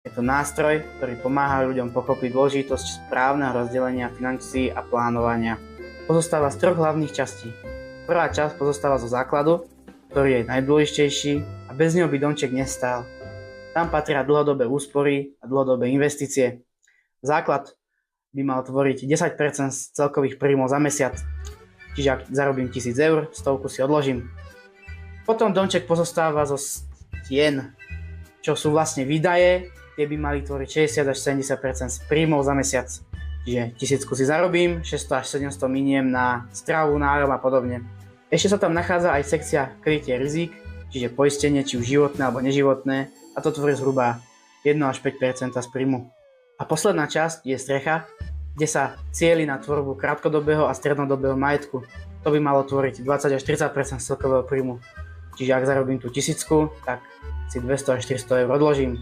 Je to nástroj, ktorý pomáha ľuďom pochopiť dôležitosť správneho rozdelenia financií a plánovania. Pozostáva z 3 hlavných častí. Prvá časť pozostáva zo základu, ktorý je najdôležitejší a bez neho by domček nestál. Tam patria dlhodobé úspory a dlhodobé investície. Základ by mal tvoriť 10% z celkových príjmov za mesiac. Čiže ak zarobím 1000 eur, 100 si odložím. Potom domček pozostáva zo stien, čo sú vlastne výdaje, tie by mali tvoriť 60 až 70% z príjmov za mesiac. Čiže 1000 si zarobím, 600 až 700 miniem na stravu, nájom a podobne. Ešte sa tam nachádza aj sekcia krytie rizík, čiže poistenie, či už životné alebo neživotné, a to tvorí zhruba 1 až 5% z príjmu. A posledná časť je strecha, kde sa cieli na tvorbu krátkodobého a strednodobého majetku. To by malo tvoriť 20 až 30% z celkového príjmu. Čiže ak zarobím tú 1000, tak si 200 až 400 eur odložím.